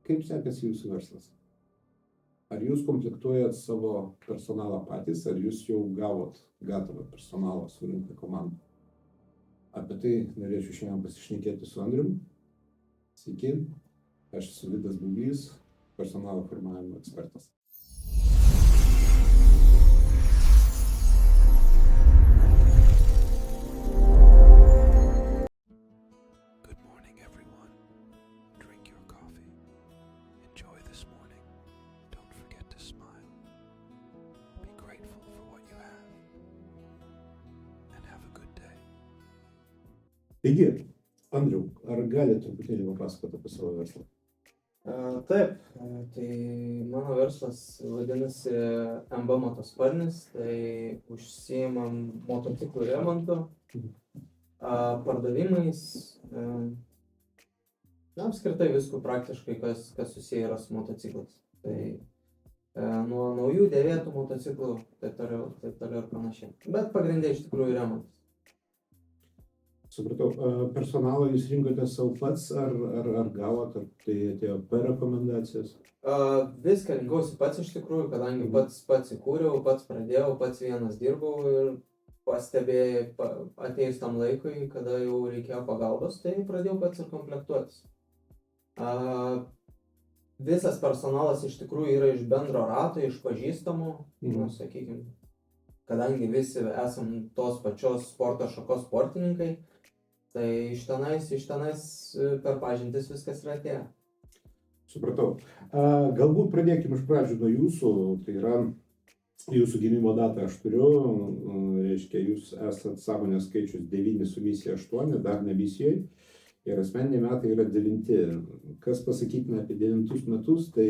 kaip sekasi jūsų verslas? Ar jūs komplektuojat savo personalą patys, ar jūs jau gavot gatavą personalą, surinktą komandą? Apie tai norėčiau šiandien pasišnekėti su Andrium. Sveiki, aš esu Vidas Bubys, personalo formavimo ekspertas. Taigi, Andriau, ar galite truputėlį papasakoti apie savo verslą? Taip, tai mano verslas vadinasi MB Motosparnis, tai užsiimam motociklų remontu, pardavimais, apskritai viskų praktiškai, kas susiję yra su motociklais. Tai nuo naujų dėvėtų motociklų, taip toliau ir panašiai. Bet pagrindė iš tikrųjų remontas. Supratau, personalą jūs rinkote savo pats, ar gavot, ar tai atėjo per rekomendacijas? Viską rinkausi pats iš tikrųjų, kadangi pats įkūriau, pats pradėjau, pats vienas dirbau ir pastebėjau atėjus tam laikui, kada jau reikėjo pagalbos, tai pradėjau pats ir komplektuotis. Visas personalas iš tikrųjų yra iš bendro rato, iš pažįstamų, sakykime, kadangi visi esam tos pačios sporto šakos sportininkai, tai iš tenais per pažintis viskas yra atėję. Supratau. Galbūt pradėkime iš pradžių nuo jūsų, tai yra jūsų gimimo datą aš turiu, reiškia, jūs esat sąmonės skaičius 9 su misija 8, dar ne misijoje, ir asmeniniai metai yra 9. Kas pasakytume apie 9 metus, tai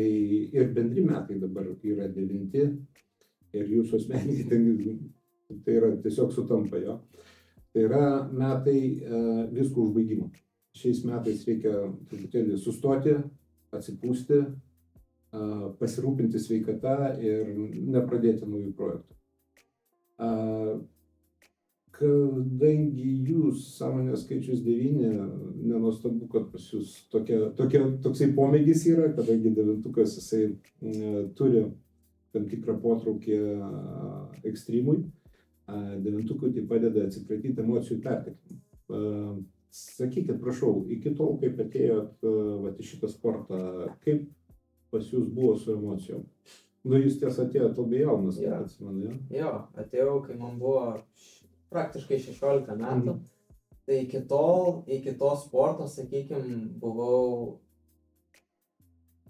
ir bendri metai dabar yra 9, ir jūsų asmeniniai, tai yra tiesiog sutampa jo. Tai yra metai visko užbaigimo. Šiais metais reikia truputėlį sustoti, atsipūsti, pasirūpinti sveikata ir nepradėti naujų projektų. Kadangi jūs sąmonės skaičius 9, nenuostabu, kad pas jūs toksai pomėgis yra, kadangi 9-ukas jisai turi tam tikrą potraukį ekstremui. 9-ukui tai padeda atsikratyti emocijų perteklių. Sakykit, prašau, iki tol, kaip atėjot į šitą sportą, kaip pas jūs buvo su emocijom? Jūs tiesa atėjot labai jaunas, kaip atsimenu, ja? Jo, atėjau, kai man buvo praktiškai 16 metų. Tai iki to sporto, sakykime, buvau,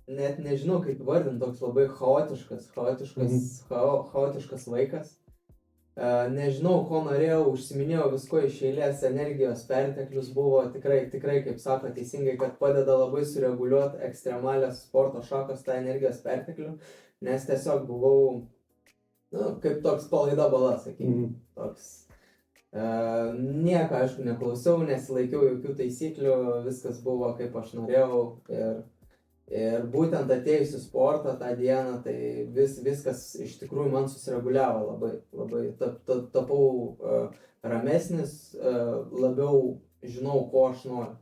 net nežinau kaip įvardinti, toks labai chaotiškas vaikas. Nežinau, ko norėjau, užsiminėjau visko iš eilės, energijos perteklius buvo tikrai, kaip sako teisingai, kad padeda labai sureguliuoti ekstremalias sporto šakos tą energijos perteklių, nes tiesiog buvau, kaip toks palaida bala, sakykime, toks. Nieko, aišku, neklausiau, nesilaikiau jokių taisyklių, viskas buvo kaip aš norėjau ir būtent atėjus į sportą tą dieną, tai viskas iš tikrųjų man susireguliavo labai tapau ramesnis, labiau žinau, ko aš noriu.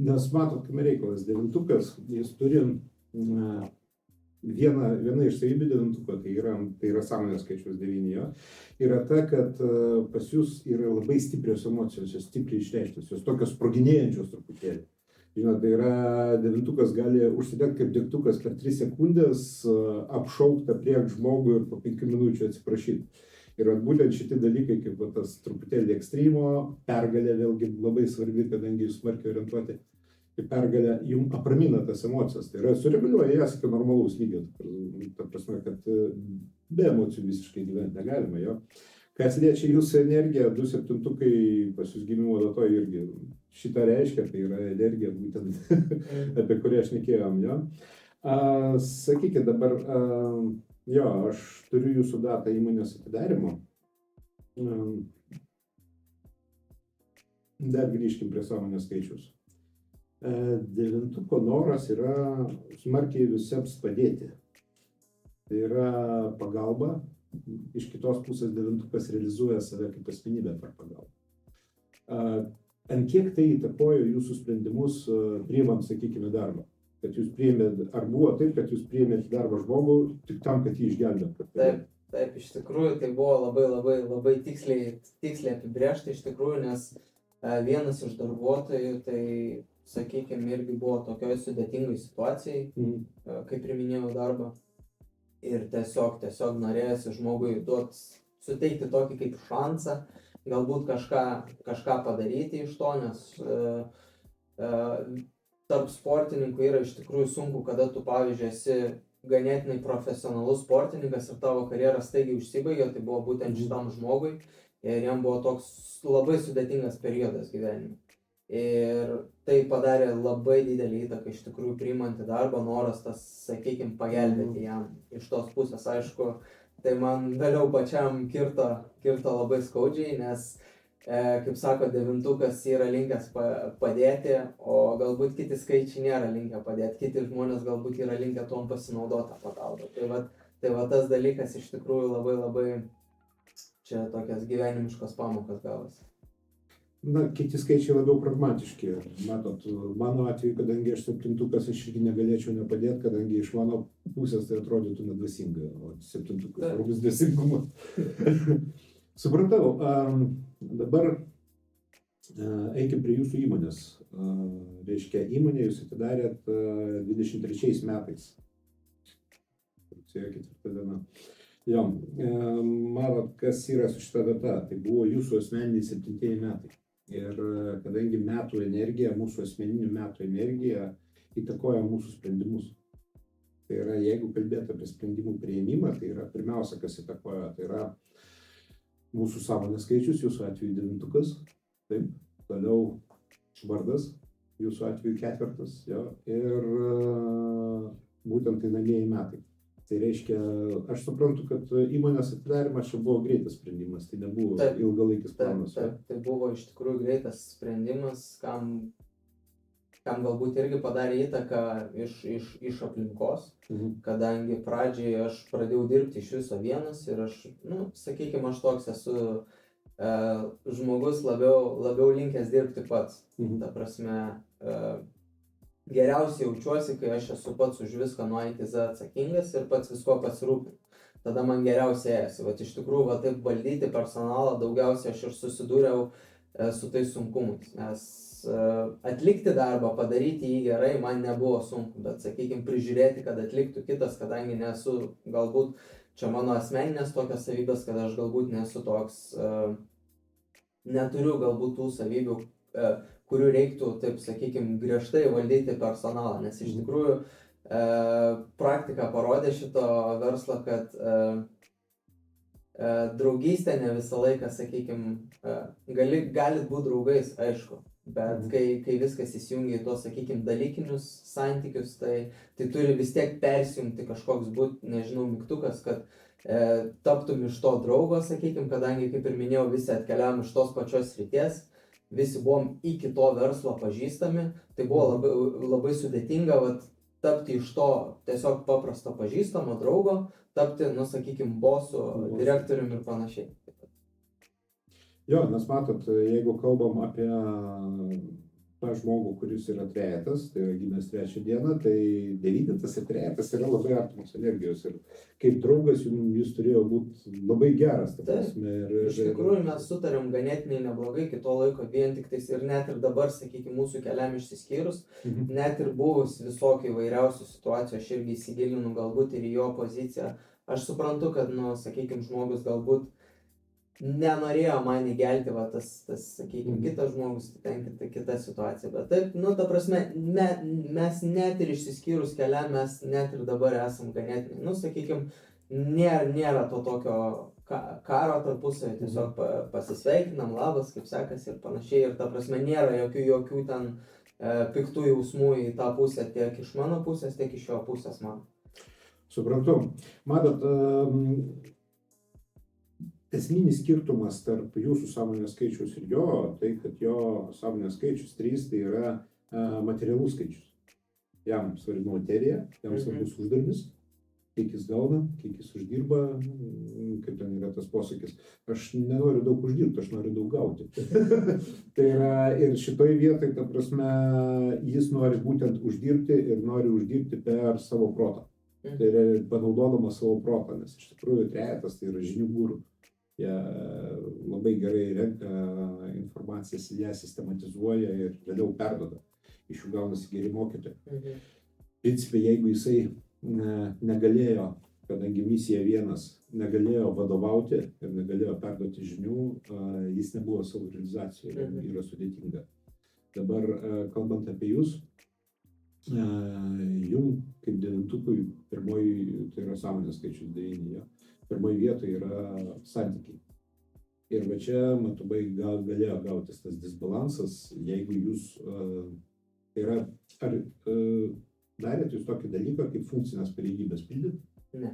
Nes matot, kam reikalas, 9-ukas, jis turi viena iš savybių 9-uko, tai yra sąmonės skaičius 9, yra ta, kad pas jūs yra labai stiprios emocijos, jos stipriai išreikštos, jos tokios sproginėjančios truputėlį. Žinot, tai yra 9-ukas gali užsidegti kaip degtukas per 3 sekundės, apšaukti prieš žmogų ir po 5 minučių atsiprašyti. Ir būtent šitie dalykai, kaip tas truputėlį ekstremo, pergalė vėlgi labai svarbi, kadangi jūs smarkiai orientuoti į pergalę, jums apramina tas emocijas. Tai yra sureguliuoja jas iki normalaus lygio. Ta prasme, kad be emocijų visiškai gyventi negalima, jo. Kas liečia jūsų energiją, 2-7-ukai pas jūs gimimo datoje irgi šitą reiškia, tai yra energija būtent, apie kurią aš nekėjom, jo. Sakykit dabar, jo, aš turiu jūsų datą įmonės atidarimo. Dar grįžkim prie sąmonės skaičius. 9-uko noras yra smarkiai visiems padėti. Tai yra pagalba. Iš kitos pusės 9-ukas realizuoja save kaip asmenybę per pagalbą. Ant kiek tai įtakojo jūsų sprendimus priimant, sakykime, darbą? kad jūs priėmėt, ar buvo taip, kad jūs priėmėt į darbą žmogų tik tam, kad jį išgelbėt? Taip, iš tikrųjų tai buvo labai tiksliai apibrėžta iš tikrųjų, nes vienas iš darbuotojų, tai, sakykime, irgi buvo tokioj sudėtingai situacijai, kaip priminėjau darbą. Ir tiesiog norėjosi žmogui suteikti tokį kaip šansą, galbūt kažką padaryti iš to, nes tarp sportininkų yra iš tikrųjų sunku, kada tu, pavyzdžiui, esi ganėtinai profesionalus sportininkas ir tavo karjera staigiai užsibaigė, tai buvo būtent šitam žmogui ir jam buvo toks labai sudėtingas periodas gyvenime. Ir tai padarė labai didelį įtaką iš tikrųjų priimant į darbą, noras tas, sakykime, pagelbėti jam iš tos pusės. Aišku, tai man vėliau pačiam kirto labai skaudžiai, nes, kaip sako, devintukas yra linkęs padėti, o galbūt kiti skaičiai nėra linkę padėti, kiti žmonės galbūt yra linkę tom pasinaudoti pagalbą. Tai va tas dalykas iš tikrųjų labai čia tokias gyvenimiškos pamokas gavosi. Na, kiti skaičiai labiau pragmatiški. Matot, mano atveju, kadangi aš septintukas, aš irgi negalėčiau nepadėti, kadangi iš mano pusės tai atrodytų nedvasinga, o septintukas svarbus dvasingumas. Supratau. Dabar eikim prie jūsų įmonės. Reiškia, įmonė jūs atidarėt 23 metais. Rugsėjo 4 diena. Jo, matot, kas yra su šita data. Tai buvo jūsų asmeniniai 7 metai. Ir kadangi metų energija, mūsų asmeninių metų energija įtakoja mūsų sprendimus. Tai yra, jeigu kalbėti apie sprendimų priėmimą, tai yra pirmiausia, kas įtakoja, tai yra mūsų sąmonės skaičius, jūsų atveju devintukas, taip, toliau vardas, jūsų atveju ketvirtas, jo, ir būtent einamieji metai. Tai reiškia, aš suprantu, kad įmonės atidarimas čia buvo greitas sprendimas, tai nebuvo ilgalaikis planas. Taip, tai buvo iš tikrųjų greitas sprendimas, kam galbūt irgi padarė įtaką iš aplinkos, kadangi pradžiai aš pradėjau dirbti iš viso vienas ir aš, sakykime, aš toks esu žmogus labiau linkęs dirbti pats. Ta prasme, geriausiai jaučiuosi, kai aš esu pats už viską nuo A iki Z atsakingas ir pats visko pasirūpinu. Tada man geriausiai ėjosi. Vat iš tikrųjų, taip valdyti personalą daugiausiai aš ir susidūriau su tais sunkumais, nes atlikti darbą, padaryti jį gerai man nebuvo sunku, bet, sakykime, prižiūrėti, kad atliktų kitas, kadangi nesu, galbūt čia mano asmeninės tokios savybės, kad aš galbūt nesu toks, neturiu galbūt tų savybių, kurių reiktų, taip sakykime, griežtai valdyti personalą, nes iš tikrųjų praktika parodė šito verslo, kad draugystė ne visą laiką, sakykime, galit būti draugais, aišku, bet kai viskas įsijungia į tos, sakykime, dalykinius santykius, tai turi vis tiek persijungti kažkoks būti, nežinau, mygtukas, kad taptum iš to draugo, sakykime, kadangi, kaip ir minėjau, visi atkeliavom iš tos pačios srities, visi buvom iki to verslo pažįstami, tai buvo labai sudėtinga tapti iš to tiesiog paprasto pažįstamo draugo, tapti, sakykime, bosu, direktoriumi ir panašiai. Jo, nes matot, jeigu kalbam apie tą žmogų, kuris yra trejetas, tai yra gimęs 3 dieną, tai devynetas ir trejetas yra labai artimos energijos ir kaip draugas jis turėjo būti labai geras. Iš tikrųjų mes sutarėm ganėtinai neblogai, iki to laiko vien tik tais ir net ir dabar, sakykime, mūsų keliam išsiskyrus, net ir buvus visokių įvairiausių situacijų, aš irgi įsigilinu galbūt ir į jo poziciją. Aš suprantu, kad, sakykime, žmogus galbūt nenorėjo man įgelti, sakykime, kitas žmogus, tenkinti kitą situaciją, bet taip, ta prasme, mes net ir išsiskyrus keliam, mes net ir dabar esam ganėtinai, sakykime, nėra to tokio karo tarpusavy, tiesiog pasisveikinam, labas, kaip sekasi ir panašiai, ir ta prasme, nėra jokių ten piktų jausmų į tą pusę, tiek iš mano pusės, tiek iš jo pusės man. Suprantu. Matot, esminis skirtumas tarp jūsų sąmonės skaičius ir jo, tai kad jo sąmonės skaičius 3 tai yra materialus skaičius. Jam svarbi materija, jam svarbus uždarbis, kiek jis gauna, kiek jis uždirba, kaip ten yra tas posakis. Aš nenoriu daug uždirbti, aš noriu daug gauti. Tai yra ir šitoj vietoj, ta prasme, jis nori būtent uždirbti ir nori uždirbti per savo protą. Tai yra panaudodamas savo protą, nes iš tikrųjų trejetas tai yra žinių gūrų. Jie labai gerai renka informaciją, ją sistematizuoja ir vėliau perduoda. Iš jų gaunasi geri mokytojai. Principai, jeigu jisai negalėjo, kadangi misija vienas, negalėjo vadovauti ir negalėjo perduoti žinių, jis nebuvo savo realizacijoje, yra sudėtinga. Dabar, kalbant apie jūs, jum kaip devintukui, pirmoji, tai yra sąmonės skaičius 9, pirmoji vietoje yra santykiai. Ir va čia, matomai, galėjo gautis tas disbalansas, jeigu jūs, tai yra, ar darėt jūs tokį dalyką, kaip funkcinės pareigybės pildyt? Ne.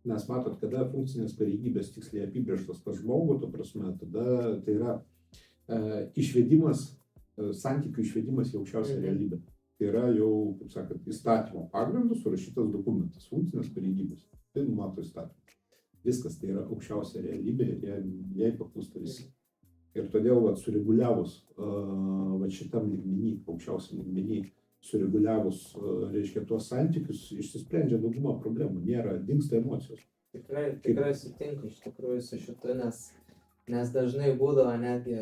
Nes matot, kada funkcinės pareigybės tiksliai apibrėžtos pas žmogų, to prasme, tada tai yra išvedimas, santykių išvedimas į aukščiausią realybę. Tai yra jau, kaip sakant, įstatymo pagrindu surašytas dokumentas, funkcinės pareigybės. Tai numato įstatymą. Viskas tai yra aukščiausia realybė ir jai paklūsta visi. Ir todėl sureguliavus šitam lygmenį, aukščiausiam lygmenį, sureguliavus, reiškia, tuos santykius, išsisprendžia dauguma problemų, nėra, dingsta emocijos. Tikrai sutinku iš tikrųjų su šitu, nes dažnai būdavo netgi,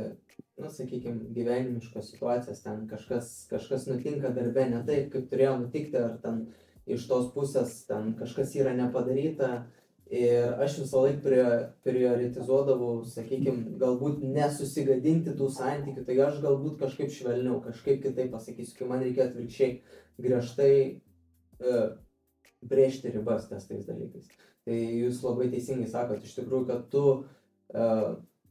sakykime, gyvenimiškos situacijos, ten kažkas nutinka darbe ne taip, kaip turėjo nutikti, ar ten iš tos pusės ten kažkas yra nepadaryta. Ir aš visą laiką prioritizuodavau, sakykime, galbūt nesusigadinti tų santykių, tai aš galbūt kažkaip švelniau, kažkaip kitaip pasakysiu, kai man reikia atvirkščiai griežtai brėžti ribas ties tais dalykais. Tai jūs labai teisingai sakot, iš tikrųjų, kad tu,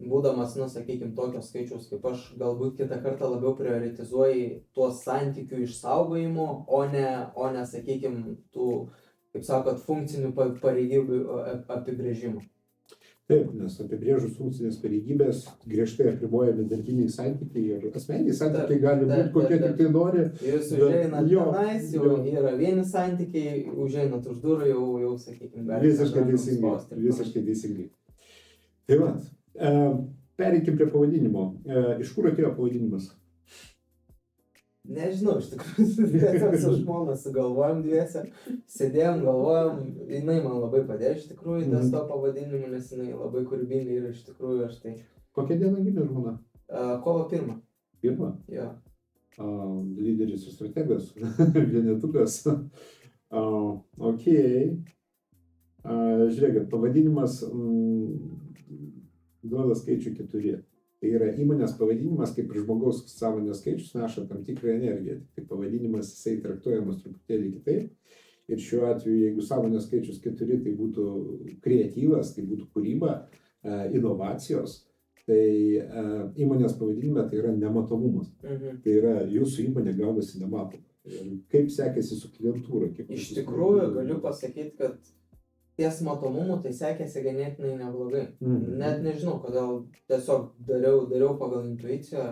būdamas, sakykime, tokio skaičiaus kaip aš, galbūt kitą kartą labiau prioritizuoji tuos santykių išsaugojimo, o ne, sakykime, tų, kaip sakot, funkcinių pareigybių apibrėžimų. Taip, nes apibrėžus funkcinės pareigybės griežtai apribojami darbiniai santykiai ir asmeniniai santykiai gali būti kokie tik tai nori. Jūs užeinat tenais, jau yra vieni santykiai, užeinat už durų, jau sakykime, galite. Visiškai teisingai. Tai va, pereikim prie pavadinimo. Iš kur atėjo pavadinimas? Nežinau, iš tikrųjų, tiesiog su žmona sugalvojom dviese, sėdėjom, galvojom, jinai man labai padėjo iš tikrųjų dėl to pavadinimu, nes jinai labai kūrybinga ir iš tikrųjų aš tai... Kokią dieną gimė žmona? Kovo 1. 1? Jo. Lyderis ir strategas, vienetukas. Ok. Žiūrėkit, pavadinimas duoda skaičių 4. Tai yra įmonės pavadinimas, kaip ir žmogaus sąmonės skaičius neša tam tikrą energiją. Tai pavadinimas jisai traktuojamas truputėlį kitaip. Ir šiuo atveju, jeigu sąmonės skaičius 4, tai būtų kreatyvas, tai būtų kūryba, inovacijos, tai įmonės pavadinime tai yra nematomumas. Tai yra jūsų įmonė gaunasi nematoma. Ir kaip sekėsi su klientūra? Iš tikrųjų, galiu pasakyti, kad ties matomumu tai sekėsi ganėtinai neblogai. Net nežinau, kodėl tiesiog dariau pagal intuiciją,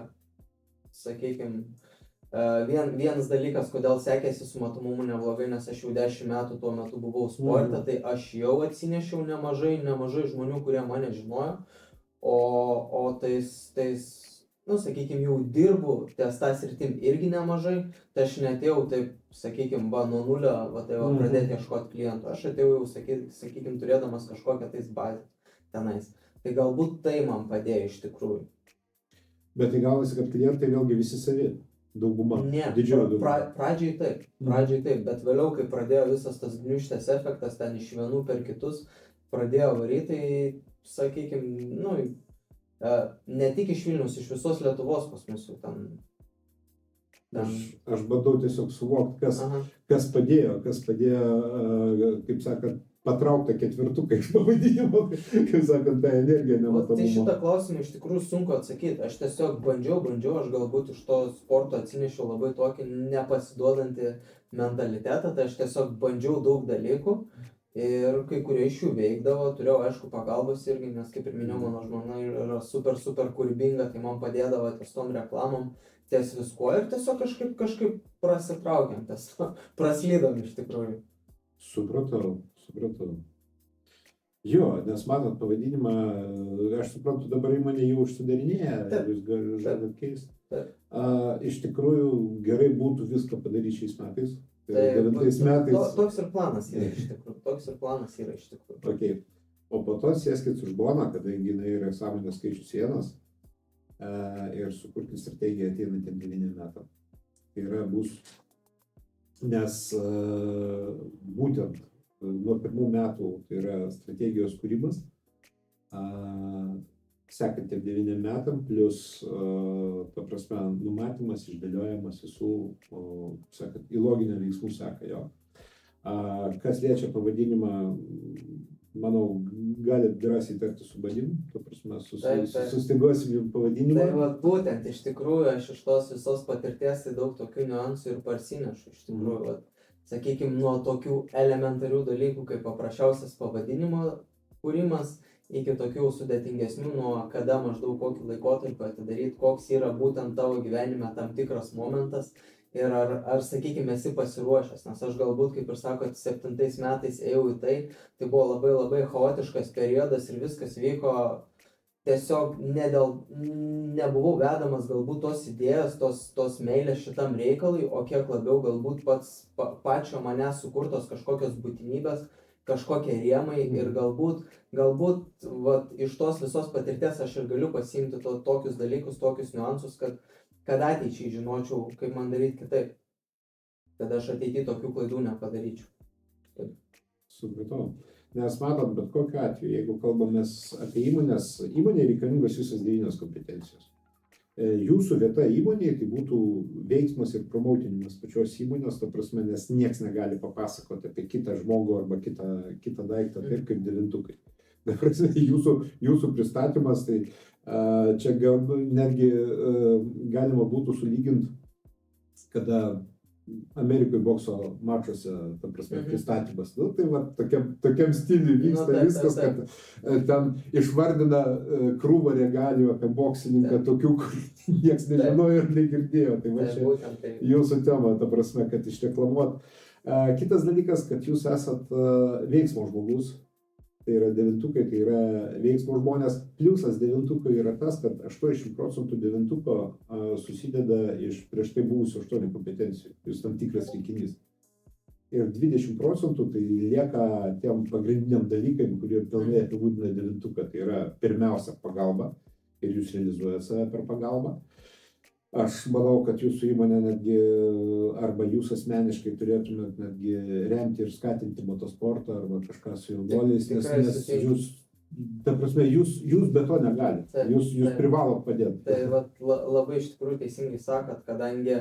sakykime, vienas dalykas, kodėl sekėsi su matomumu neblogai, nes aš jau 10 metų tuo metu buvau sporte, tai aš jau atsinešiau nemažai žmonių, kurie mane žinojo, o tais, sakykime, jau dirbu ties tą sritim irgi nemažai, tai aš neatėjau taip, sakykime, nuo nulio, pradėti ieškoti klientų. Aš atėjau jau, sakykime, turėdamas kažkokią tais bazę tenais. Tai galbūt tai man padėjo iš tikrųjų. Bet tai gaunasi, kad klientai vėlgi visi savi, dauguma, didžioji dauguma. Pradžiai taip, bet vėliau, kai pradėjo visas tas gniužtės efektas, ten iš vienų per kitus, pradėjo varyti, tai, sakykime, ne tik iš Vilniaus, iš visos Lietuvos pas mus jau ten. Aš bandau tiesiog suvokti, kas padėjo, kaip sakant, patrauktą ketvirtuką iš pavadinimo, kaip sakant, tą energiją nematomumo. Tai šitą klausimą iš tikrųjų sunku atsakyti. Aš tiesiog bandžiau, aš galbūt iš to sporto atsinešiau labai tokį nepasiduodantį mentalitetą, tai aš tiesiog bandžiau daug dalykų. Ir kai kurie iš jų veikdavo, turėjau aišku pagalbos irgi, nes kaip ir minėjau, mano žmona yra super kūrybinga, tai man padėdavo ties tom reklamom, ties viskuo ir tiesiog kažkaip prasitraukėm, praslydom iš tikrųjų. Supratau. Jo, nes matot pavadinimą, aš suprantu, dabar įmonė jau užsidarinėja, Taip. jūs žadat keisti. Taip. Iš tikrųjų, gerai būtų viską padaryti šiais metais. Tai 9 metais. toks ir planas yra iš tikrųjų. Okay. O po to sėskit su žmona, kadangi jinai yra sąmonės skaičių sienas ir sukurti strategiją ateinantiem 9 metam. Tai yra bus, nes būtent nuo 1 metų tai yra strategijos kūrimas, sekantiem 9 metam, plus, ta prasme, numatymas, išdėliojimas visų, sakant, į loginę veiksmų seką jo. Kas liečia pavadinimą, manau, galit drąsiai tarti su manim, ta prasme, sustyguosim pavadinimą. Tai vat būtent, iš tikrųjų, aš iš tos visos patirties tai daug tokių niuansų ir parsinešu, iš tikrųjų, vat, sakykime, nuo tokių elementarių dalykų, kaip paprasčiausias pavadinimo kūrimas, iki tokių sudėtingesnių, nuo kada maždaug kokį laikotarpį atidaryti, koks yra būtent tavo gyvenime tam tikras momentas ir ar sakykime, esi pasiruošęs, nes aš galbūt, kaip ir sakot, 7 metais ėjau į tai buvo labai labai chaotiškas periodas ir viskas vyko tiesiog nebuvau vedamas galbūt tos idėjos, tos meilės šitam reikalui, o kiek labiau galbūt pačio manęs sukurtos kažkokios būtinybės, kažkokie rėmai ir galbūt vat, iš tos visos patirties aš ir galiu pasiimti tokius dalykus, tokius niuansus, kad ateičiai žinočiau, kaip man daryti kitaip, kad aš ateityje tokių klaidų nepadaryčiau. Supratau. Nes matot, bet kokiu atveju, jeigu kalbamės apie įmonės, įmonė reikalingos visas 9 kompetencijos. Jūsų vieta įmonėje tai būtų veiksmas ir promoutinimas pačios įmonės, ta prasme, nes nieks negali papasakoti apie kitą žmogų arba kitą daiktą taip kaip 9. Ta prasme, jūsų pristatymas, tai čia netgi galima būtų sulyginti, kada Amerikoje bokso mačuose, ta prasme, pristatymas. Nu, tai va, tokiam stiliui vyksta viskas, kad ten išvardina krūvą regalijų apie boksininką, tokių, kur nieks nežinojo ir negirdėjo. Tai va čia jūsų tema, ta prasme, kad išreklamuot. Kitas dalykas, kad jūs esat veiksmo žmogus, tai yra 9, tai yra veiksmo žmonės. Pliusas 9 yra tas, kad 80% 9 susideda iš prieš tai buvusių 8 kompetencijų. Jūs tam tikras rinkinys. Ir 20% tai lieka tiem pagrindiniam dalykam, kurie pilnai apibūdina 9. Tai yra pirmiausia pagalba ir jūs realizuojate save per pagalbą. Aš manau, kad jūsų įmonė netgi, arba jūs asmeniškai turėtumėt netgi remti ir skatinti motosportą arba kažką su jaunuoliais, nes jūs, ta prasme, jūs be to negalite, jūs privalot padėti. Tai labai iš tikrųjų teisingai sakot, kadangi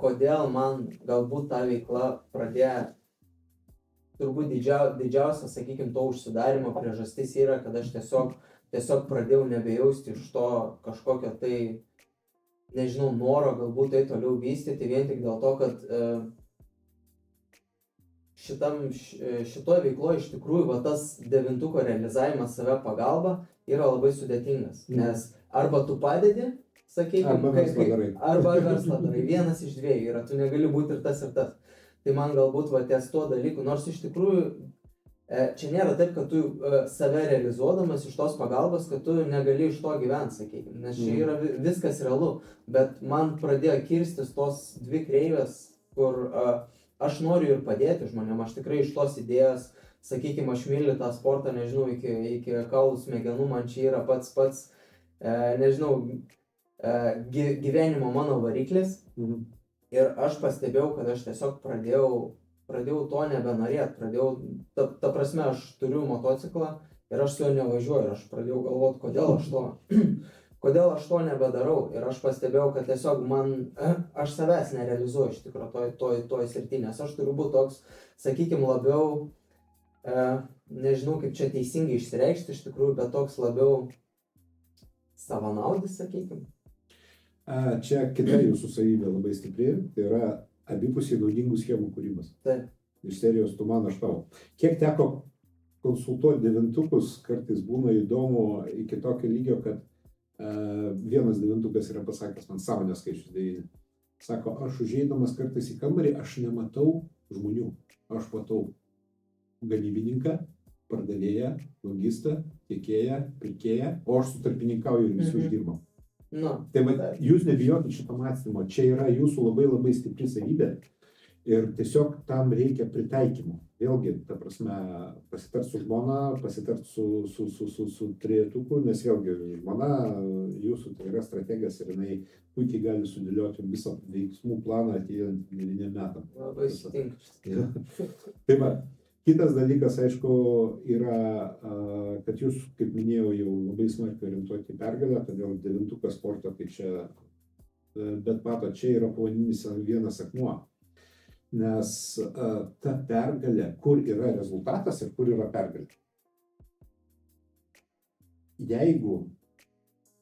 kodėl man galbūt ta veikla pradėjo, turbūt didžiausia, sakykime, to užsidarimo priežastis yra, kad aš tiesiog pradėjau nebejausti iš to kažkokio tai, nežinau, noro galbūt tai toliau vystyti vien tik dėl to, kad šitoj veikloje iš tikrųjų va, tas 9 realizavimas save pagalba yra labai sudėtingas, nes arba tu padedi, sakykime, arba verslą darai, vienas iš dviejų yra, tu negali būti ir tas. Tai man galbūt va, ties tuo dalyku, nors iš tikrųjų čia nėra taip, kad tu save realizuodamas iš tos pagalbos, kad tu negali iš to gyventi, sakykime, nes čia yra viskas realu, bet man pradėjo kirstis tos 2 kreivės, kur aš noriu ir padėti žmonėm, aš tikrai iš tos idėjos, sakykime, aš myliu tą sportą, nežinau, iki kaulų smegenų, man čia yra pats, nežinau, gyvenimo mano variklis ir aš pastebėjau, kad aš tiesiog pradėjau to nebenorėti, ta prasme, aš turiu motociklą ir aš su juo nevažiuoju ir aš pradėjau galvoti, kodėl aš to nebedarau ir aš pastebėjau, kad tiesiog aš savęs nerealizuoju iš tikrųjų toj srity, nes aš turiu būti toks, sakykime, labiau, nežinau kaip čia teisingai išsireikšti iš tikrųjų, bet toks labiau savanaudis, sakykime. Čia kita jūsų savybė labai stipri, tai yra abipusiai naudingų schemų kūrimas. Taip. Iš serijos tu man, aš tau. Kiek teko konsultuoti 9, kartais būna įdomu iki tokio lygio, kad vienas 9 yra pasakęs man sąmonės skaičius 9. Sako, aš užeidamas kartais į kambarį, aš nematau žmonių. Aš matau gamybininką, pardavėją, logistą, tiekėją, pirkėją, o aš sutarpininkauju ir visi uždirbam. Tai jūs nebijokit šito mąstymo, čia yra jūsų labai labai stipri savybė ir tiesiog tam reikia pritaikymo. Vėlgi, ta prasme, pasitart su žmona, pasitart su trejetuku, nes vėlgi žmona jūsų tai yra strategas ir jinai puikiai gali sudėlioti visą veiksmų planą atėjant 9 metam. Labai sutinka. Tai va, kitas dalykas, aišku, yra, kad jūs, kaip minėjau, jau labai smarkiai orientuoti į pergalę, todėl 9 sporto, tai čia, bet mato, čia yra pavadinimas vienas akmuo. Nes ta pergalė, kur yra rezultatas ir kur yra pergalė. Jeigu,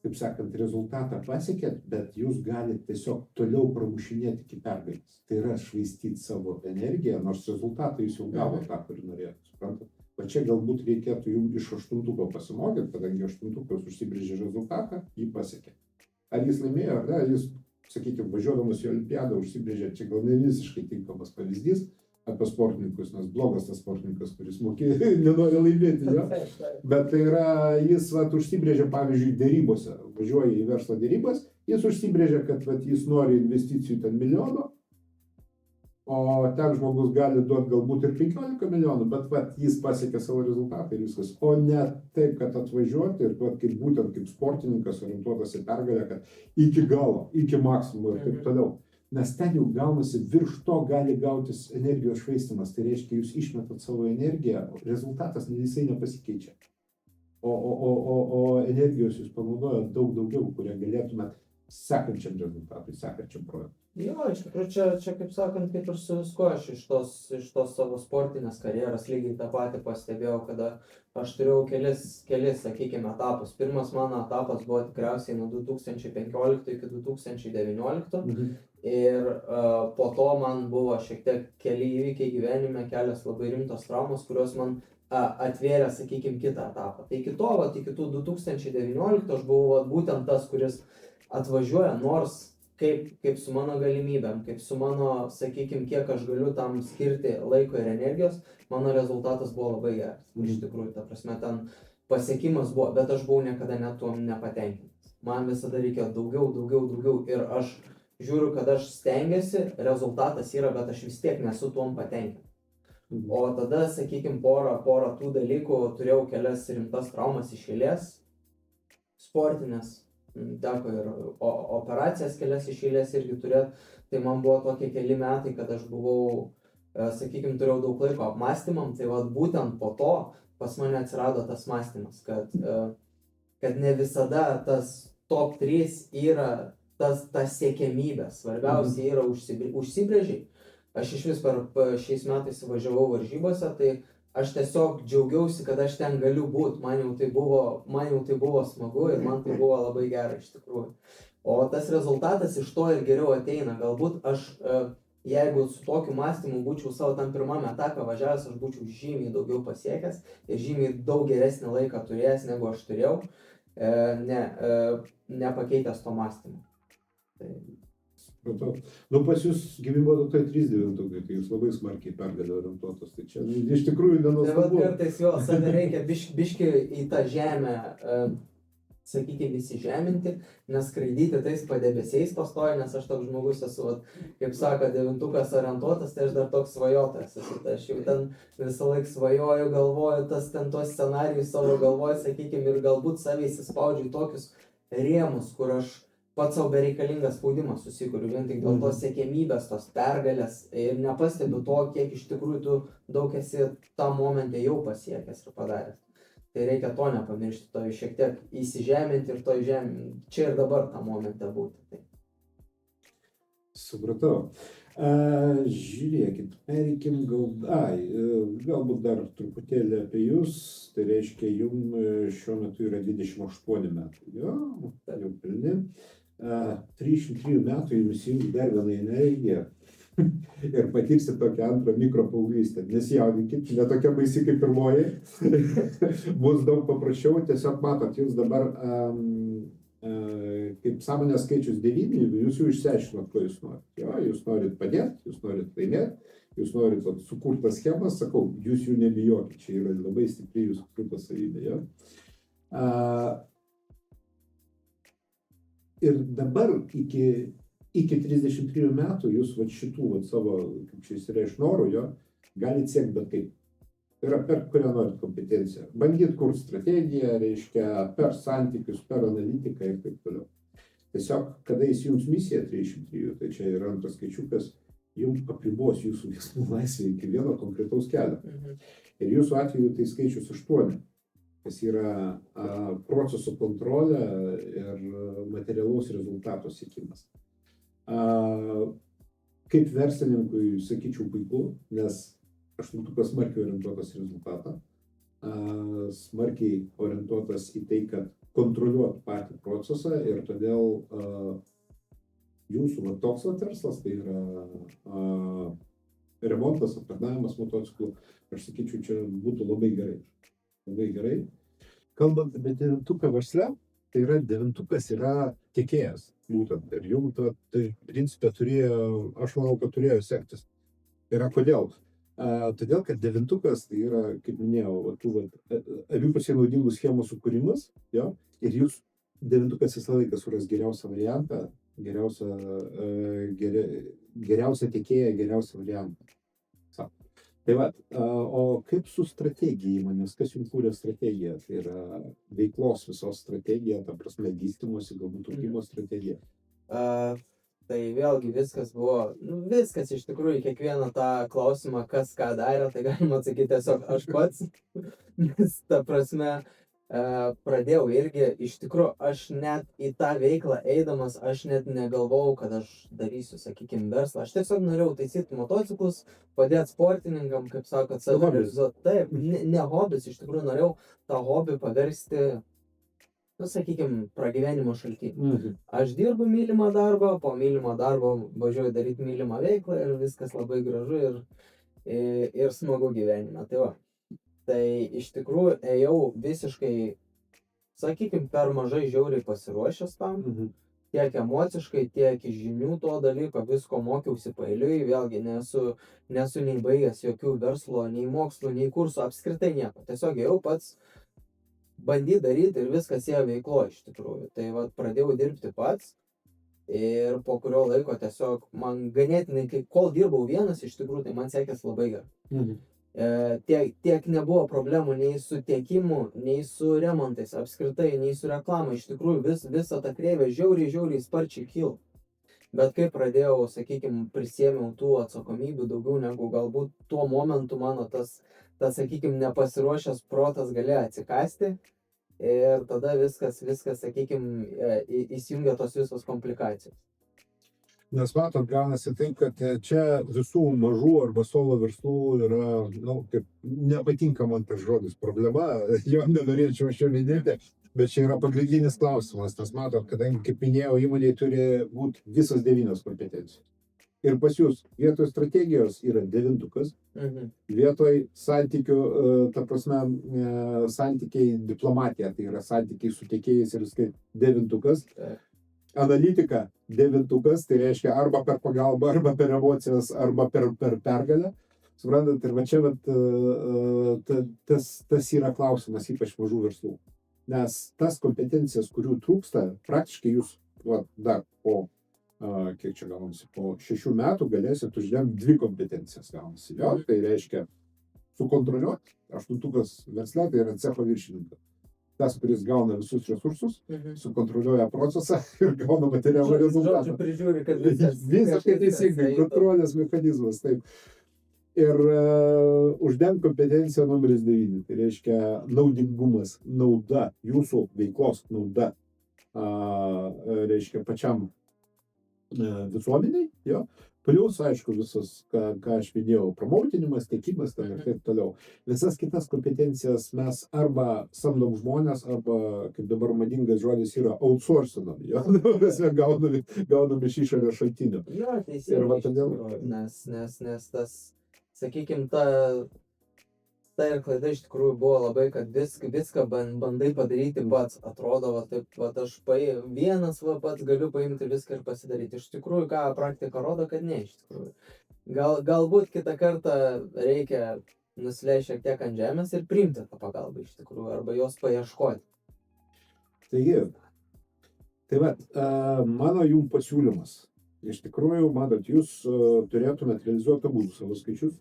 kaip sakant, rezultatą pasiekėt, bet jūs galite tiesiog toliau pramušinėti iki pergalės. Tai yra švaistyti savo energiją, nors rezultatą jūs jau gavote tą, kurį norėjote. Suprantat? O čia galbūt reikėtų jums iš 8 pasimokyti, kadangi 8 užsibrėžė rezultatą, jį pasiekė. Ar jis laimėjo, ar ne, jis, sakykime, važiuodamas į olimpiadą užsibrėžė, čia gal ne visiškai tinkamas pavyzdys apie sportininkus, nes blogas tas sportininkas, kuris nenori laimėti, jo. Bet tai yra, jis užsibrėžė, pavyzdžiui, dėrybose, važiuoja į verslo dėrybas, jis užsibrėžė, kad jis nori investicijų ten 1 milijono, o ten žmogus gali duoti galbūt ir 15 milijonų, bet jis pasiekė savo rezultatą ir viskas. O ne taip, kad atvažiuoti ir kaip būtent kaip sportininkas orientuotas į pergalę, kad iki galo, iki maksimumo ir taip toliau. Nes ten jau gaunasi, virš to gali gautis energijos švaistimas. Tai reiškia, jūs išmetat savo energiją, rezultatas visai nepasikeičia. O energijos jūs panaudojat daug daugiau, kurie galėtumėt sekančiam rezultatui, sekančiam projektui. Jo, iš tikrųjų, čia kaip sakant, kaip ir su viskuo, aš iš tos savo sportinės karjeros lygiai tą patį pastebėjau, kada aš turėjau kelis, sakykime, etapus. Pirmas mano etapas buvo tikriausiai nuo 2015 iki 2019 ir po to man buvo šiek tiek keli įvykiai gyvenime, kelios labai rimtos traumos, kurios man atvėrė, sakykime, kitą etapą. Tai iki to, iki tų 2019 aš buvau būtent tas, kuris atvažiuoja, nors kaip su mano galimybėm, kaip su mano, sakykime, kiek aš galiu tam skirti laiko ir energijos, mano rezultatas buvo labai geras. Iš tikrųjų, ta prasme, ten pasiekimas buvo, bet aš buvau niekada net tuom nepatenkintas. Man visada reikėjo daugiau ir aš žiūriu, kad aš stengiuosi, rezultatas yra, bet aš vis tiek nesu tuom patenkintas. O tada, sakykime, porą tų dalykų, turėjau kelias rimtas traumas iš eilės, sportinės. Teko ir operacijas kelias iš eilės irgi turėti, tai man buvo tokie keli metai, kad aš buvau, sakykime, turėjau daug laiko apmąstymam, tai būtent po to pas mane atsirado tas mąstymas, kad ne visada tas top 3 yra tas siekiamybė, svarbiausia yra užsibrėžiai. Aš iš vis šiais metais važiavau varžybose, tai aš tiesiog džiaugiausi, kad aš ten galiu būti, man jau tai buvo smagu ir man tai buvo labai gerai iš tikrųjų. O tas rezultatas iš to ir geriau ateina. Galbūt aš, jeigu su tokiu mąstymu būčiau savo tam pirmam etape važiavęs, aš būčiau žymiai daugiau pasiekęs ir žymiai daug geresnį laiką turėjęs, negu aš turėjau, nepakeitęs to mąstymo. Pas jūs gyvybė tai 3-9, tai jūs labai smarkiai pergalę orientuotas, tai čia iš tikrųjų nenuostabu. Tai kartais jo, save reikia biški į tą žemę, sakykime, įsižeminti, neskraidyti tais padebesiais pastoja, nes aš toks žmogus esu, kaip sako, 9 orientuotas, tai aš dar toks svajotas esu, tai aš jau ten visą laiką svajoju, galvoju, tos scenarijus savo galvoju, sakykime, ir galbūt save įsispaudžiu į tokius rėmus, kur aš pats savo bereikalingą spaudimą susikuriu, vien tik dėl tos siekiamybės, tos pergalės ir nepastebiu to, kiek iš tikrųjų tu daug esi tam momente jau pasiekęs ir padaręs. Tai reikia to nepamiršti, to šiek tiek įsižeminti ir to čia ir dabar tą momentą būti. Supratau. Žiūrėkit, pereikim galbūt dar truputėlį apie jūs, tai reiškia, jums šiuo metu yra 28 metų, jo, jau pilni. 33 metų jums įjungs dar vieną energiją ir patirsit tokią antrą mikropaauglystę. Nesijaudinkit, ne tokia baisi kaip pirmoji, bus daug paprasčiau, tiesiog matot, jūs dabar kaip sąmonės skaičius 9, jūs jau išsiaiškinot, ko jūs norit. Jo, jūs norit padėti, jūs norit laimėti, jūs norit sukurti tas schemas, sakau, jūs jų nebijokit, čia yra labai stipri jūsų sukurta savybė. Jo. Ir dabar iki 33 metų jūs šitų savo, kaip čia įsireiš norų, jo, galite siekti bet kaip. Tai yra per kurią norit kompetenciją. Bandyt kurti strategiją, reiškia, per santykius, per analitiką ir taip toliau. Tiesiog, kada įsijungs misija 33, tai čia yra antras skaičiukas, jums apribos jūsų veiksmų laisvė iki vieno konkretaus kelio. Ir jūsų atveju tai skaičius 8, kas yra proceso kontrolė ir materialaus rezultato siekimas. Kaip verslininkui, sakyčiau, puiku, nes 8 smarkiai orientuotas į rezultatą, smarkiai orientuotas į tai, kad kontroliuot patį procesą ir todėl jūsų toks verslas, tai yra remontas, aptarnavimas motociklų, aš sakyčiau, čia būtų labai gerai. Labai gerai. Kalbant apie 9 versle, tai yra 9 yra tiekėjas, būtent. Ir jums tai principė turėjo, aš manau, kad turėjo sektis. Tai yra kodėl? Todėl, kad 9 tai yra, kaip minėjau, abipusiai naudingų schemų sukūrimas, jo, ir jūs 9 visą laiką suras geriausią variantą, geriausią tiekėją, geriausią variantą. Tai va, o kaip su strategija įmonės, kas jums kūrė strategiją? Tai yra veiklos visos strategija, ta prasme, vystymosi, galbūt augimo strategija. Tai vėlgi viskas buvo, viskas iš tikrųjų, kiekvieną tą klausimą, kas ką darė, tai galima atsakyti tiesiog aš pats, nes ta prasme pradėjau irgi, iš tikrųjų, aš net į tą veiklą eidamas, aš net negalvojau, kad aš darysiu, sakykime, verslą, aš tiesiog norėjau taisyti motociklus, padėti sportininkam, kaip sakot, save realizuoti. Taip, ne hobis, iš tikrųjų norėjau tą hobį paversti, sakykime, pragyvenimo šaltinį. Aš dirbu mylimą darbą, po mylimą darbą važiuoju daryti mylimą veiklą ir viskas labai gražu ir smagu gyvenime. Tai va, tai iš tikrųjų ėjau visiškai, sakykime, per mažai žiauriai pasiruošęs tam, tiek emociškai, tiek iš žinių to dalyko, visko mokiausi paeiliui, vėlgi nesu nei baigęs jokių verslo, nei mokslo, nei kursų, apskritai nieko. Tiesiog ėjau pats bandyti daryti ir viskas ėjo veiklo iš tikrųjų. Tai va, pradėjau dirbti pats ir po kurio laiko tiesiog man ganėtinai, kol dirbau vienas, iš tikrųjų, tai man sekės labai gerai. Tiek nebuvo problemų nei su tiekimu, nei su remontais, apskritai, nei su reklama. Iš tikrųjų, visa ta kreivė žiauriai sparčiai kilo. Bet kai pradėjau, sakykime, prisėmiau tų atsakomybių daugiau negu galbūt tuo momentu mano tas sakykime, nepasiruošęs protas galėjo atsikasti ir tada viskas, sakykime, įsijungia tos visos komplikacijos. Nes matot, gaunasi taip, kad čia visų mažų arba solo verslų yra, kaip nepatinka man tas žodis problema, jo nenorėčiau aš jo minėti, bet čia yra pagrindinis klausimas, nes matot, kadangi, kaip minėjau, įmonėje turi būti visos 9 kompetencijos. Ir pas jūs vietoj strategijos yra 9, vietoj santykių, ta prasme, santykiai diplomatija, tai yra santykiai su tiekėjais ir viskai 9. Analitika 9, tai reiškia arba per pagalbą, arba per emocijas, arba per pergalę. Suprantat, ir va čia tas yra klausimas, ypač mažų verslų. Nes tas kompetencijas, kurių trūksta, praktiškai jūs dar po kiek čia gaunasi, po 6 metų galėsit uždėti 2 kompetencijas gaunasi. Jo, tai reiškia sukontroliuoti, 8 versle, tai yra cecho viršininkas. Tas, kuris gauna visus resursus, sukontroliuoja procesą ir gauna materialų rezultatą. Žodžiu, prižiūri, kad visiškai teisingai, kontrolės mechanizmas, taip. Ir uždėm kompetenciją numeris 9, tai reiškia naudingumas, nauda, jūsų veiklos nauda, reiškia pačiam visuomeniai, jo, plius, aišku, visas, ką aš minėjau, promoutinimas, tiekimas ir taip toliau. Visas kitas kompetencijas mes arba samdom žmonės, arba, kaip dabar madingas žodis yra, outsourcinam, jo, gaunam iš išorės šaltinio. Jo, teisingai, nes tas, sakykime, ta ir klaida iš tikrųjų buvo labai, kad viską bandai padaryti pats. Atrodo, va taip, va aš vienas va pats galiu paimti viską ir pasidaryti. Iš tikrųjų, ką praktika rodo, kad ne iš tikrųjų. Galbūt kitą kartą reikia nusileisti šiek tiek ant žemės ir priimti tą pagalbą iš tikrųjų, arba jos paieškoti. Taigi, tai va, mano jums pasiūlymas. Iš tikrųjų, matot, jūs turėtumėt realizuoti abu savo skaičius.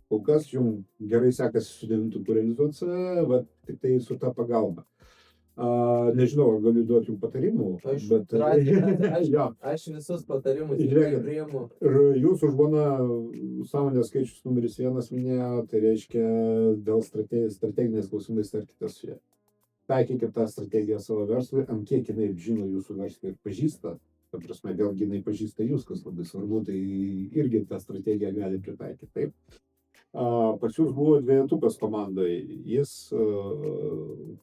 Kol kas jums gerai sekasi su 9 realizuoti save, bet tik tai su ta pagalba. Nežinau, ar galiu duoti jums patarimų, bet Aš visus patarimus priimu. Ir jūsų žmona sąmonės skaičius numeris 1 minėjo, tai reiškia dėl strateginės klausimais tarkite su ja. Taikykite tą strategiją savo verslui, ant kiek jinai žino jūsų verslą ir pažįsta. Ta prasme, vėlgi jinai pažįsta jūs, kas labai svarbu, tai irgi tą strategiją gali pritaikyti. Taip. Pas jūs buvo dvejetukas komandoje. Jis,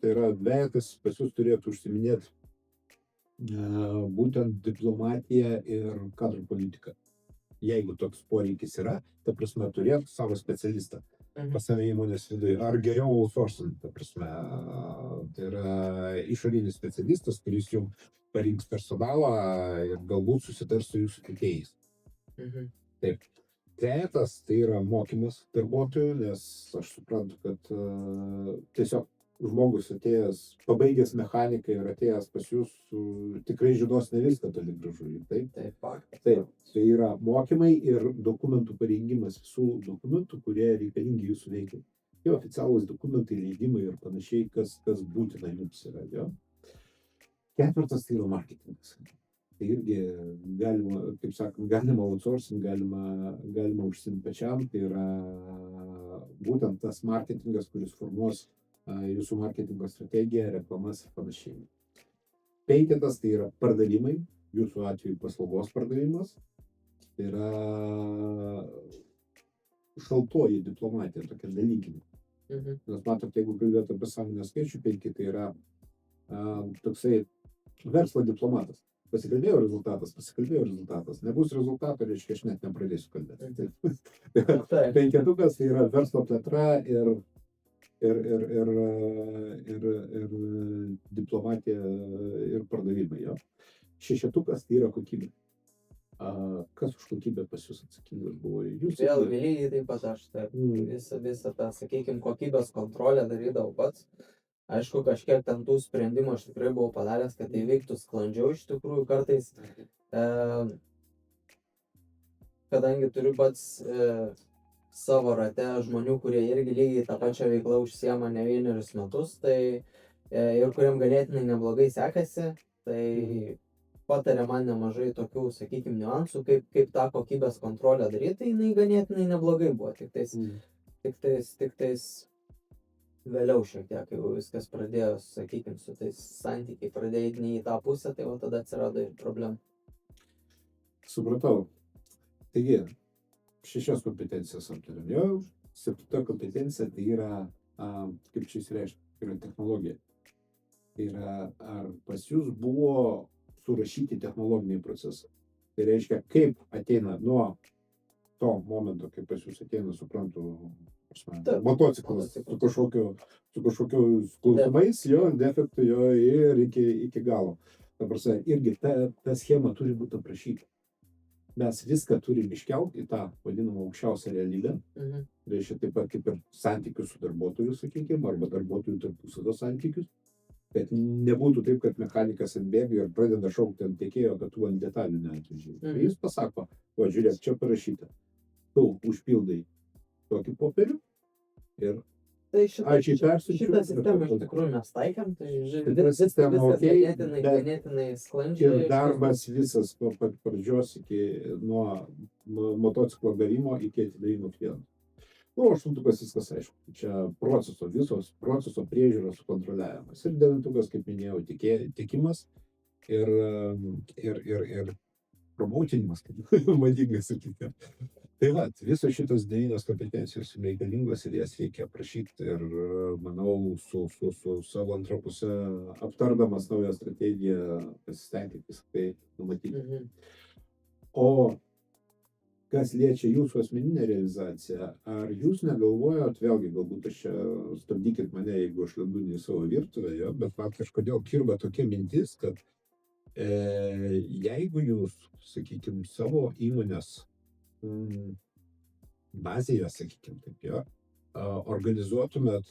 tai yra dvejetas, pas jūs turėtų užsiminėti būtent diplomatiją ir kadrų politiką. Jeigu toks poreikis yra, ta prasme, turėtų savo specialistą pas save įmonės viduje, ar geriau outsourcing, ta prasme, tai yra išorinis specialistas, kuris jau parinks personalą ir galbūt susitars su jūsų tiekėjais. Taip. Trejetas tai yra mokymas darbuotojų, nes aš suprantu, kad tiesiog žmogus atėjęs, pabaigęs mechaniką ir atėjęs pas jūs, tikrai žinos ne viską toli gražu. Taip, taip. Tai yra mokymai ir dokumentų parengimas, visų dokumentų, kurie reikalingi jūsų veiklai. Jau oficialūs dokumentai, leidimai ir panašiai, kas būtina jums yra. Jo? Ketvirtas tai yra marketingas. Tai irgi galima, kaip sakant, galima outsourcing, galima užsiimti pačiam, tai yra būtent tas marketingas, kuris formuos jūsų marketingo strategiją, reklamas ir panašiai. Penketas tai yra pardavimai, jūsų atveju paslaugos pardavimas, tai yra šaltoji diplomatija, tokia dalykinė. Nes matot, jeigu kalbėtų apie sąmonės skaičių 5, tai yra toksai verslo diplomatas. Pasikalbėjau rezultatas. Nebus rezultato, reiškia, aš net nepradėsiu kalbėti. Penketukas tai yra verslo plėtra ir diplomatija ir pardavimai. Jo. Šešetukas tai yra kokybė. Kas už kokybę pas jūs atsakingas buvo? Vėl lygiai taip pat aš visą tą, sakykime, kokybės kontrolę darydavau pats. Aišku, kažkiek ten tų sprendimų aš tikrai buvau padaręs, kad tai veiktų sklandžiau iš tikrųjų kartais, kadangi turiu pats savo rate žmonių, kurie irgi lygiai tą pačią veiklą užsiema ne vienerius metus, tai ir kuriem ganėtinai neblogai sekasi, tai patarė man nemažai tokių, sakykime, niuansų, kaip tą kokybės kontrolę daryti, tai jinai ganėtinai neblogai buvo, tik tais vėliau šiek tiek, kai viskas pradėjo, sakykime, su tais santykiai pradėjo ne į tą pusę, tai va tada atsirado ir problemų. Supratau. Taigi, 6 kompetencijas aptarėm. Jau 7 kompetencija tai yra, kaip čia įsireiškia, yra technologija. Tai yra, ar pas jūs buvo surašyti technologiniai procesai. Tai reiškia, kaip ateina nuo to momento, kai pas jūs ateina, suprantu, motociklas su kažkokiu klausimais, jo, defektų, jo ir iki galo. Ta prasme, irgi ta schema turi būti aprašyta. Mes viską turim iškelti į tą vadinamą aukščiausią realybę. Reiškia taip pat kaip ir santykius su darbuotoju, sakykime, arba darbuotojų tarpusavio santykius. Bet nebūtų taip, kad mechanikas atbėga ir pradeda šaukti ant tiekėjo, kad tu ant detalių neatveži. Jis pasako, va žiūrėk, čia parašyta. Tu užpildai tokį popierių ir aičiai persiunčiu. Šitą sistemą iš tikrųjų mes taikėm, tai viskas ganėtinai sklandžiai. Ir darbas visas nuo pradžios nuo motociklo gavimo iki atidavimo klientui. 8 viskas aišku. Čia proceso priežiūros kontroliavimas. Ir 9, kaip minėjau, tikimas ir promoutinimas, kaip madingai sakyti. Tai va, visos šitos 9 kompetencijos reikalingos ir jas reikia aprašyti ir manau su savo antra puse aptardamas naują strategiją pasistengti viską tai numatyti. O kas liečia jūsų asmeninę realizaciją, ar jūs negalvojot, vėlgi galbūt aš čia stabdykit mane, jeigu aš lendu ne į savo virtuvę, jo, bet man kažkodėl kirba tokia mintis, kad jeigu jūs, sakykime, savo įmonės bazėje, sakykime taip, jo, organizuotumėt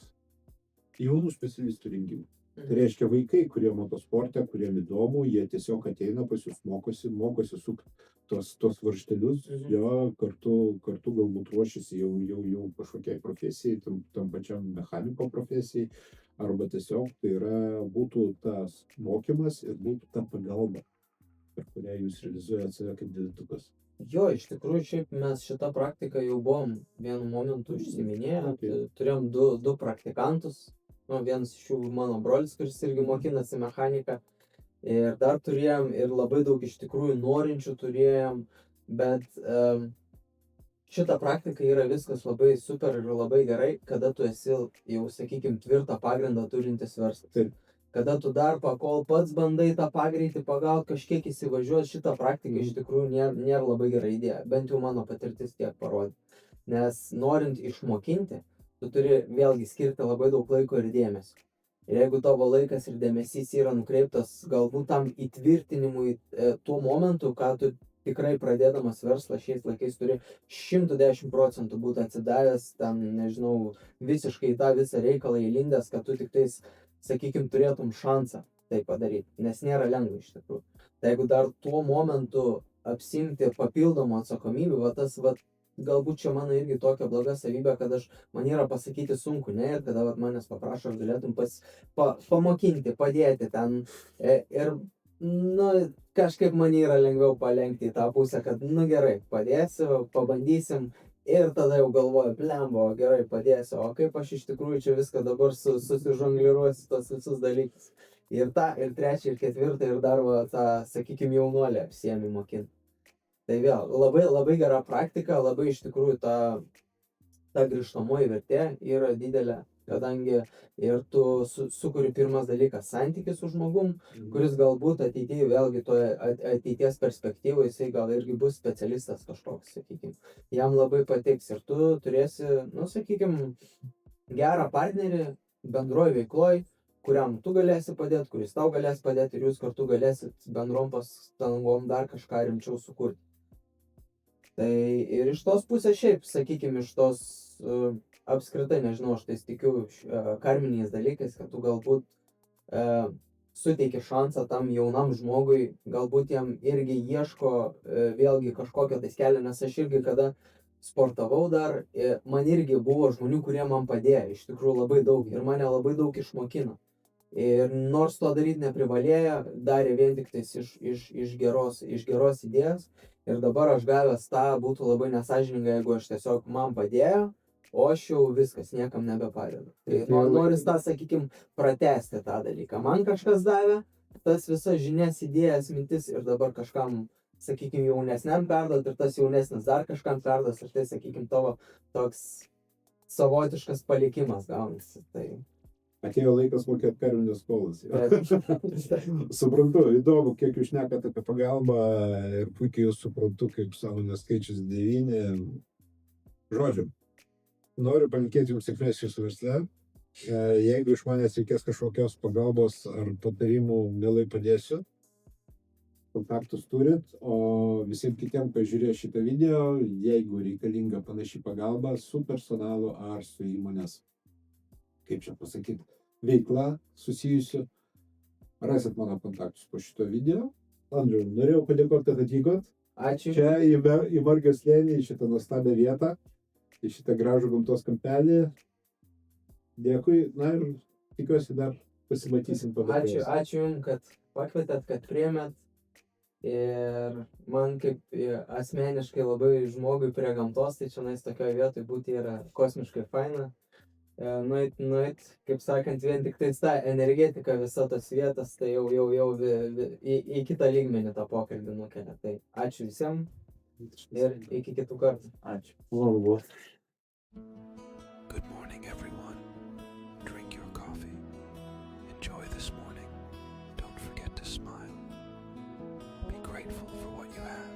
jaunų specialistų rengimą. Tai reiškia vaikai, kurie motosporte, kuriem įdomu, jie tiesiog ateina pas jūs, mokosi sukti tos varžtelius, jo, kartu galbūt ruošiasi jau kažkokiai profesijai, tam pačiam mechaniko profesijai, arba tiesiog tai būtų tas mokymas ir būtų ta pagalba, per kurią jūs realizuojate save kaip didatukas. Jo, iš tikrųjų, šiaip mes šitą praktiką jau buvom vienu momentu užsiminėję, turėjom du praktikantus, vienas iš jų mano brolis, kuris irgi mokinasi mechaniką, ir dar turėjom ir labai daug iš tikrųjų norinčių turėjom, bet šita praktika yra viskas labai super ir labai gerai, kada tu esi jau, sakykime, tvirtą pagrindą turintis verslas. Taip. Kada tu dar kol pats bandai tą pagreitį pagauti, kažkiek įsivažiuoti, šitą praktiką iš tikrųjų nėra labai gera idėja, bent jau mano patirtis tiek parodė. Nes norint išmokinti, tu turi vėlgi skirti labai daug laiko ir dėmesio. Ir jeigu tavo laikas ir dėmesys yra nukreiptas galbūt tam įtvirtinimui tuo momentu, ką tu tikrai pradėdamas verslą šiais laikais turi 110% būti atsidavęs, ten, nežinau, visiškai tą visą reikalą įlindęs, kad tu tik tais, sakykime, turėtum šansą tai padaryti, nes nėra lengva iš tikrųjų. Tai jeigu dar tuo momentu apsimti papildomą atsakomybę, galbūt čia mano irgi tokia bloga savybė, kad man yra pasakyti sunku, ne, ir kada manęs paprašo, ar galėtum pamokinti, padėti ten, ir, kažkaip man yra lengviau palenkti į tą pusę, kad, gerai, padėsiu, pabandysim, ir tada jau galvoju, blemba, gerai, padėsiu, o kaip aš iš tikrųjų čia viską dabar susižongliruosiu tos visus dalykus. Ir tą, ir trečią, ir ketvirtą, ir dar tą, sakykime, jaunuolį apsiėmė mokinti. Tai vėl, labai, labai gera praktika, labai iš tikrųjų ta grįžtamoji vertė yra didelė, kadangi ir tu sukuri pirmas dalykas santykį su žmogum, kuris galbūt ateityje, vėlgi toje ateities perspektyvoje, jisai gal irgi bus specialistas kažkoks, sakykime. Jam labai patiks ir tu turėsi, sakykime, gerą partnerį bendroj veikloj, kuriam tu galėsi padėti, kuris tau galės padėti ir jūs kartu galėsit bendrom pastangom dar kažką rimčiau sukurti. Tai ir iš tos pusės šiaip, sakykime, iš tos apskritai, nežinau, aš tai tikiu karminiais dalykais, kad tu galbūt suteiki šansą tam jaunam žmogui, galbūt jam irgi ieško vėlgi kažkokio tais kelio, nes aš irgi kada sportavau dar, man irgi buvo žmonių, kurie man padėjo, iš tikrųjų labai daug ir mane labai daug išmokino. Ir nors to daryti neprivalėjo, darė vien tik tais iš geros idėjos. Ir dabar aš gavęs tą, būtų labai nesąžininga, jeigu aš tiesiog man padėjo, o aš jau viskas, niekam nebepadedu. Tai noris tą, sakykime, pratęsti tą dalyką. Man kažkas davė, tas visas žinias, idėjas, mintis ir dabar kažkam, sakykime, jaunesniam perduot ir tas jaunesnis dar kažkam perduos ir tai, sakykime, tavo toks savotiškas palikimas gaunasi. Tai... Atėjo laikas mokėti karminės skolas. Suprantu, įdomu, kiek jūs šnekate apie pagalbą ir puikiai jūs suprantu, kaip sąmonės skaičius 9. Žodžiu, noriu palinkėti jums sėkmės jūsų versle. Jeigu iš manęs reikės kažkokios pagalbos ar patarimų, mielai padėsiu. Kontaktus turit, o visiems kitiems pažiūrės šitą video, jeigu reikalinga panaši pagalba su personalu ar su įmonės, kaip čia pasakyti, veikla susijusiu, rasit mano kontaktus po šito video. Andriau, norėjau padėkoti, kad atvykot. Ačiū. Čia į Margio slėnį, į šitą nuostabią vietą, į šitą gražų gamtos kampelį. Dėkui, na ir tikiuosi dar pasimatysim pabaigoje. Ačiū Jums, kad pakvietėt, kad priėmėt. Ir man kaip asmeniškai labai žmogui prie gamtos, tai čia tokioje vietoje būti yra kosmiškai faina. Nueit, kaip sakant, vien tik tai tą energetiką visą tos vietas, tai jau į kitą lygmenį tą pokalbį nukelia. Tai ačiū visiems ir iki kitų kartų. Ačiū. Good morning, everyone. Drink your coffee. Enjoy this morning. Don't forget to smile. Be grateful for what you have.